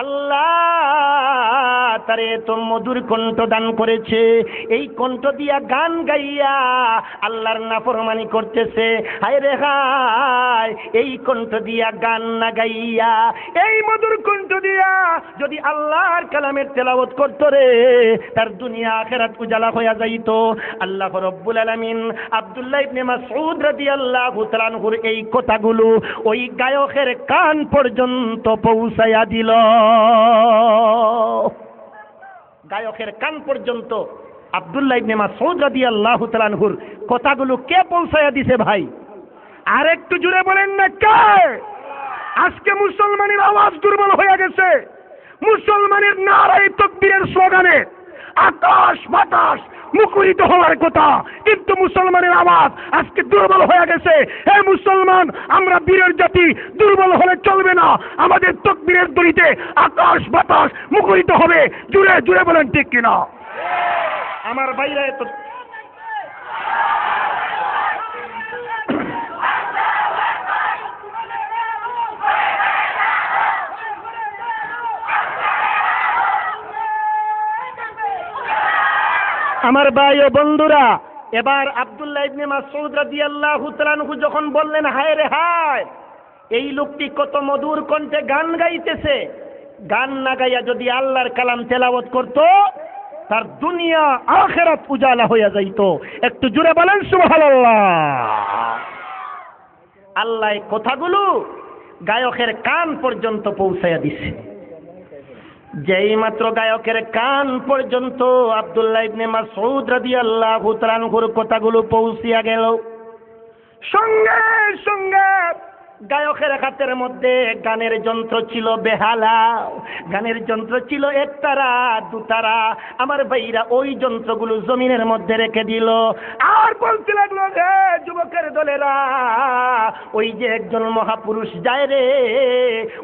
আল্লাহ তারে তো মধুর কণ্ঠ দান করেছে, এই কণ্ঠ দিয়া গান গাইয়া আল্লাহর নাফরমানি করতেছে। হায় রে হায়, এই কণ্ঠ দিয়া গান না গাইয়া এই মধুর কণ্ঠ দিয়া যদি আল্লাহর কালামের তেলাওয়াত করত রে, তার দুনিয়া আখিরাত উজালা হয়ে যাইত। আল্লাহ রাব্বুল আলামিন আব্দুল্লাহ ইবনে মাসউদ রাদিয়াল্লাহু তাআলা আনহুর এই কথাগুলো ওই গায়কের কান পর্যন্ত পৌঁছায়া দিল। গায়কের কান পর্যন্ত আব্দুল্লাহ ইবনে মাসউদ রাদিয়াল্লাহু তাআলা আনহুর কথাগুলো কে পৌঁছায়া দিছে ভাই? আর একটু জুড়ে বলেন না কে? আজকে মুসলমানের আওয়াজ দুর্বল হয়ে গেছে। মুসলমানের নারায়ে তাকবীরের স্লোগানে আকাশ বাতাস মুখরিত হওয়ার কথা, কিন্তু মুসলমানের আওয়াজ আজকে দুর্বল হয়ে গেছে। হে মুসলমান, আমরা বীরের জাতি, দুর্বল হলে চলবে না। আমাদের তাকবীরের ধ্বনিতে আকাশ বাতাস মুখরিত হবে। জুড়ে জুড়ে বলেন ঠিক কিনা? আমার ভাইরা এত আমার ভাই ও বন্ধুরা, এবার আব্দুল্লাহ ইবনে মাসউদ রাদিয়াল্লাহু তাআলা আনহু যখন বললেন হায় রে হায়, এই লোকটি কত মধুর কণ্ঠে গান গাইতেছে, গান না গাইয়া যদি আল্লাহর কালাম তেলাওয়াত করত, তার দুনিয়া আখিরাত উজালা হয়ে যাইত। একটু জোরে বলেন সুবহানাল্লাহ। আল্লাহ এই কথাগুলো গায়কের কান পর্যন্ত পৌঁছায়া দিছে। যেই মাত্র গায়কের কান পর্যন্ত আব্দুল্লাহ ইবনে মাসউদ রাদিয়াল্লাহু তাআলা আনহুর কথাগুলো পৌঁছিয়া গেল, সঙ্গে সঙ্গে গায়কের হাতের মধ্যে গানের যন্ত্র ছিল বেহালা, গানের যন্ত্র ছিল একতারা দুতারা। আমার ভাইরা ওই যন্ত্রগুলো জমিনের মধ্যে রেখে দিল, আর বলতে লাগলো যে যুবকের দলেরা, ওই যে একজন মহাপুরুষ যায় রে,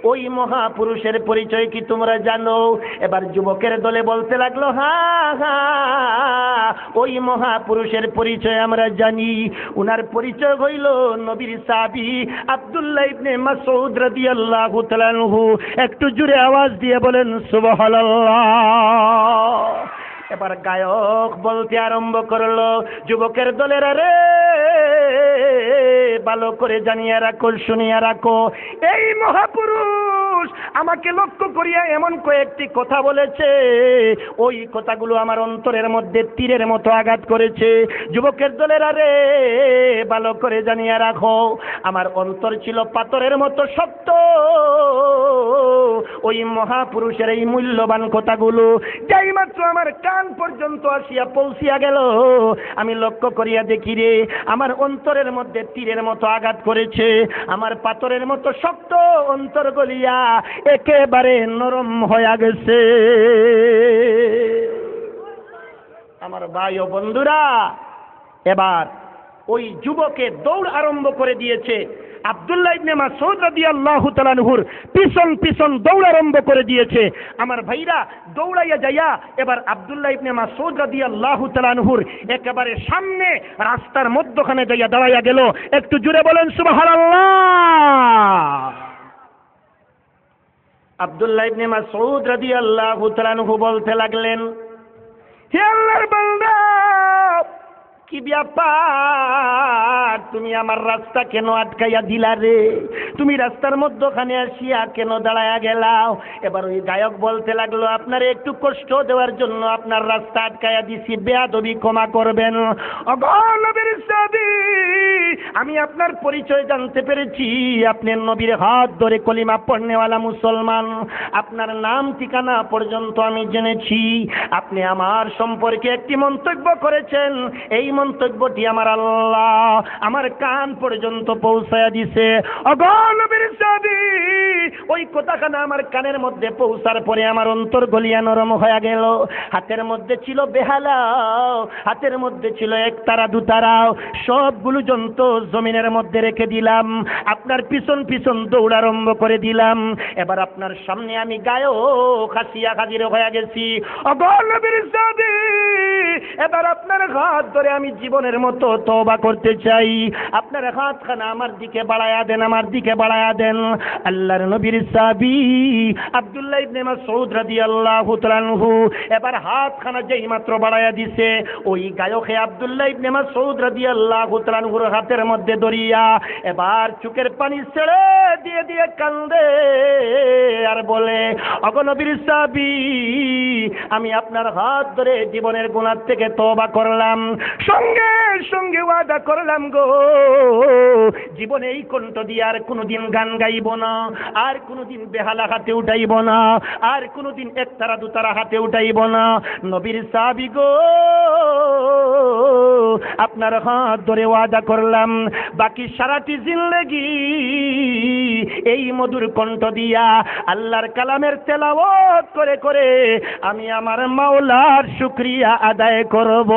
ওই মহাপুরুষের পরিচয় কি তোমরা জানো? এবার যুবকের দলে বলতে লাগলো হ্যাঁ হ্যাঁ, ওই মহাপুরুষের পরিচয় আমরা জানি। উনার পরিচয় হইল নবীর সাহাবী আব্দুল্লাহ ইবনে মাসউদ রাদিয়াল্লাহু তাআলা আনহু। একটু জোরে আওয়াজ দিয়ে বলেন সুবহানাল্লাহ। এবার গায়ক বলতে আরম্ভ করলো, যুবকের দলেরা রে, ভালো করে জানিয়ে রাখো, শুনিয়ে রাখো, এই মহাপুরুষ আমাকে লক্ষ্য করিয়া এমন কয়েকটি কথা বলেছে, ওই কথাগুলো আমার অন্তরের মধ্যে তীরের মতো আঘাত করেছে। যুবকের দলেরা রে, ভালো করে জানিয়ে রাখো, আমার অন্তর ছিল পাথরের মতো শক্ত। ওই মহাপুরুষের এই মূল্যবান কথাগুলো যাই মাত্র আমার কান পর্যন্ত আসিয়া পৌঁছিয়া গেল, আমি লক্ষ্য করিয়া দেখি রে, আমার অন্তরের মধ্যে তীরের মতো আঘাত করেছে। আমার পাথরের মতো শক্ত অন্তর গলিয়া একেবারে নরম হয়ে গেছে। আমার ভাই ও বন্ধুরা, এবার ওই যুবকে দৌড় আরম্ভ করে দিয়েছে। আব্দুল্লাহ ইবনে মাসউদ রাদিয়াল্লাহু তাআলা আনহুর পিছন পিছন দৌড় আরম্ভ করে দিয়েছে। আমার ভাইরা দৌড়াইয়া যাইয়া এবার আব্দুল্লাহ ইবনে মাসউদ রাদিয়াল্লাহু তাআলা আনহুর একেবারে সামনে রাস্তার মধ্যখানে যাইয়া দাঁড়াইয়া গেল। একটু জোরে বলেন সুবহানাল্লাহ। আব্দুল্লাহ ইবনে মাসউদ রাদিয়াল্লাহু তাআলা আনহু বলতে লাগলেন, হে আল্লাহর বান্দা, কি ব্যাপার, তুমি আমার রাস্তা কেন আটকাইয়া দিলা রে? তুমি রাস্তার মধ্যখানে আসিয়া কেন দাঁড়াইয়া গেলাও? এবার ওই গায়ক বলতে লাগলো, আপনার একটু কষ্ট দেওয়ার জন্য আপনার রাস্তা আটকাইয়া দিছি, বেয়াদবি ক্ষমা করবেন। নবীর সাহাবী, আমি আপনার পরিচয় জানতে পেরেছি, আপনি নবীর হাত ধরে কলিমা পড়নেওয়ালা মুসলমান। আপনার নাম ঠিকানা পর্যন্ত আমি জেনেছি। আপনি আমার সম্পর্কে একটি মন্তব্য করেছেন, এই মন্তব্যটি আমার আল্লাহ আমার কান পর্যন্ত পৌঁছায়া দিছে। নবীর সাহাবী, ওই কথাখানা আমার কানের মধ্যে পৌঁছার পরে আমার অন্তর গলিয়া নরম হয়ে গেল। হাতের মধ্যে ছিল বেহালা, হাতের মধ্যে ছিল একতারা দুতারা, সবগুলো যন্ত্র জমিনের মধ্যে রেখে দিলাম, আপনার পিছন পিছন দৌড় আরম্ভ করে দিলাম। এবার আপনার সামনে আমি গায়ক হাসিয়া হাজির হয়ে গেছি। নবীর সাহাবী, এবার আপনার হাত ধরে আমি জীবনের মতো তওবা করতে চাই। আপনার হাতখানা আমার দিকে বাড়ায়া দেন, আমার দিকে বাড়ায়া দেন। আল্লাহর নবীর সাহাবী আব্দুল্লাহ ইবনে মাসউদ রাদিয়াল্লাহু তাআলা আনহু এবার হাতখানা যেই মাত্র বাড়ায়া দিছে, ওই গায়কে আব্দুল্লাহ ইবনে মাসউদ রাদিয়াল্লাহু তাআলা আনহুর হাতের মধ্যে দরিয়া এবার চোখের পানি ছেড়ে দিয়ে দিয়ে কান্দে আর বলে, ওগো নবীর সাহাবী, আমি আপনার হাত ধরে জীবনের গুনাহ থেকে তওবা করলাম, সঙ্গে সঙ্গে ওয়াদা করলাম গো, জীবনে এই কণ্ঠ দিয়ে আর কোনোদিন গান গাইব না, আর কোনোদিন বেহালা হাতে উঠাইব না, আর কোনোদিন একতারা দুতারা হাতে উঠাইব না। নবীর সাহাবী গো, আপনার হাত ধরে ওয়াদা করলাম, বাকি সারাটি জিন্দেগি এই মধুর কণ্ঠ দিয়া আল্লাহর কালামের তেলাওয়াত করে করে আমি আমার মাওলার শুকরিয়া আদায় করব।